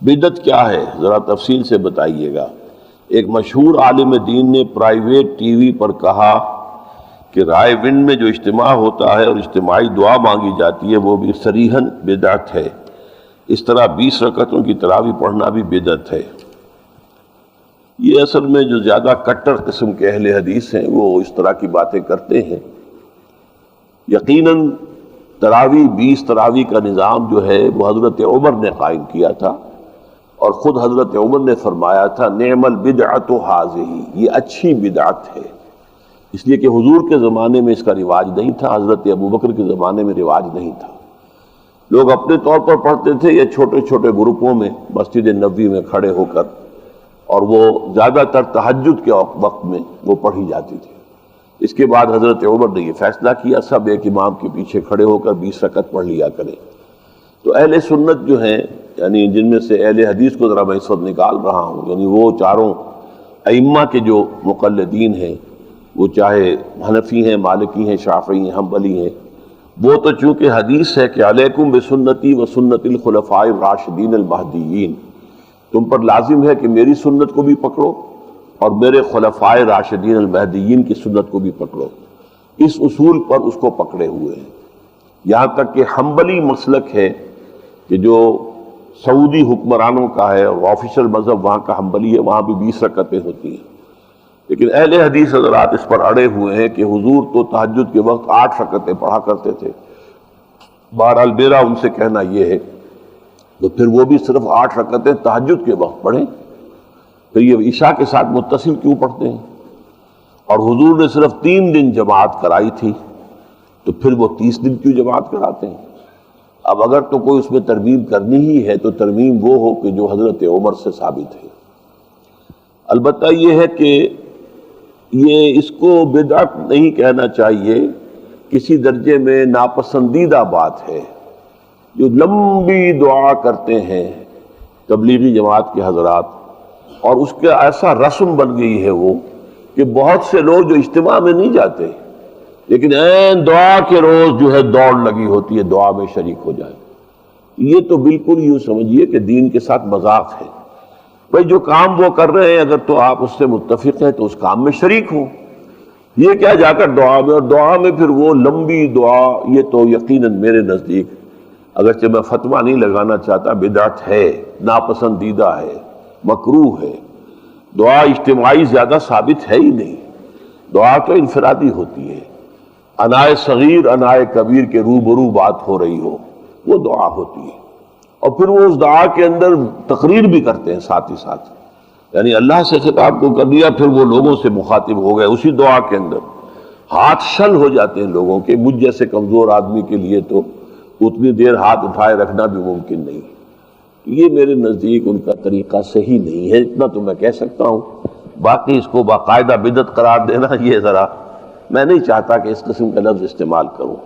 بدعت کیا ہے ذرا تفصیل سے بتائیے گا۔ ایک مشہور عالم دین نے پرائیویٹ ٹی وی پر کہا کہ رائے ونڈ میں جو اجتماع ہوتا ہے اور اجتماعی دعا مانگی جاتی ہے وہ بھی صریحاً بدعت ہے، اس طرح 20 رکعتوں کی تراویح پڑھنا بھی بدعت ہے۔ یہ اصل میں جو زیادہ کٹر قسم کے اہل حدیث ہیں وہ اس طرح کی باتیں کرتے ہیں۔ یقیناً تراویح 20 تراویح کا نظام جو ہے وہ حضرت عمر نے قائم کیا تھا، اور خود حضرت عمر نے فرمایا تھا نعم البدعۃ ھذہ، یہ اچھی بدعت ہے، اس لیے کہ حضور کے زمانے میں اس کا رواج نہیں تھا، حضرت ابوبکر کے زمانے میں رواج نہیں تھا۔ لوگ اپنے طور پر پڑھتے تھے یا چھوٹے چھوٹے گروپوں میں مسجد نبوی میں کھڑے ہو کر، اور وہ زیادہ تر تہجد کے وقت میں وہ پڑھی جاتی تھی۔ اس کے بعد حضرت عمر نے یہ فیصلہ کیا سب ایک امام کے پیچھے کھڑے ہو کر 20 رکعت پڑھ لیا کریں۔ تو اہل سنت جو ہیں، یعنی جن میں سے اہل حدیث کو ذرا میں اس وقت نکال رہا ہوں، یعنی وہ چاروں ائمہ کے جو مقلدین ہیں، وہ چاہے حنفی ہیں، مالکی ہیں، شافعی ہیں، حنبلی ہیں، وہ تو چونکہ حدیث ہے کہ علیکم بسنتی و سنت الخلفاء الراشدین المہدیین، تم پر لازم ہے کہ میری سنت کو بھی پکڑو اور میرے خلفاء راشدین المہدیین کی سنت کو بھی پکڑو، اس اصول پر اس کو پکڑے ہوئے ہیں۔ یہاں تک کہ حنبلی مسلک ہے کہ جو سعودی حکمرانوں کا ہے اور آفیشل مذہب وہاں کا حنبلی ہے، وہاں بھی 20 رکعتیں ہوتی ہیں، لیکن اہل حدیث حضرات اس پر اڑے ہوئے ہیں کہ حضور تو تہجد کے وقت 8 رکعتیں پڑھا کرتے تھے۔ بہرحال میرا ان سے کہنا یہ ہے تو پھر وہ بھی صرف 8 رکعتیں تہجد کے وقت پڑھیں، پھر یہ عشاء کے ساتھ متصل کیوں پڑھتے ہیں؟ اور حضور نے صرف 3 دن جماعت کرائی تھی، تو پھر وہ 30 دن کیوں جماعت کراتے ہیں؟ اب اگر تو کوئی اس میں ترمیم کرنی ہی ہے تو ترمیم وہ ہو کہ جو حضرت عمر سے ثابت ہے۔ البتہ یہ ہے کہ یہ اس کو بدعت نہیں کہنا چاہیے، کسی درجے میں ناپسندیدہ بات ہے۔ جو لمبی دعا کرتے ہیں تبلیغی جماعت کے حضرات، اور اس کا ایسا رسم بن گئی ہے وہ کہ بہت سے لوگ جو اجتماع میں نہیں جاتے لیکن عین دعا کے روز جو ہے دوڑ لگی ہوتی ہے دعا میں شریک ہو جائے، یہ تو بالکل یوں سمجھیے کہ دین کے ساتھ مذاق ہے۔ بھئی جو کام وہ کر رہے ہیں اگر تو آپ اس سے متفق ہیں تو اس کام میں شریک ہوں، یہ کیا جا کر دعا میں، اور دعا میں پھر وہ لمبی دعا، یہ تو یقیناً میرے نزدیک، اگرچہ میں فتویٰ نہیں لگانا چاہتا، بدعت ہے، ناپسندیدہ ہے، مکروہ ہے۔ دعا اجتماعی زیادہ ثابت ہے ہی نہیں، دعا تو انفرادی ہوتی ہے، انائے صغیر انائے کبیر کے روبرو بات ہو رہی ہو وہ دعا ہوتی ہے، اور پھر وہ اس دعا کے اندر تقریر بھی کرتے ہیں ساتھ ہی ساتھ، یعنی اللہ سے خطاب کو کر دیا پھر وہ لوگوں سے مخاطب ہو گئے اسی دعا کے اندر۔ ہاتھ شل ہو جاتے ہیں لوگوں کے، مجھ جیسے کمزور آدمی کے لیے تو اتنی دیر ہاتھ اٹھائے رکھنا بھی ممکن نہیں۔ یہ میرے نزدیک ان کا طریقہ صحیح نہیں ہے، اتنا تو میں کہہ سکتا ہوں۔ باقی اس کو باقاعدہ بدعت قرار دینا، یہ ذرا میں نہیں چاہتا کہ اس قسم کا لفظ استعمال کروں۔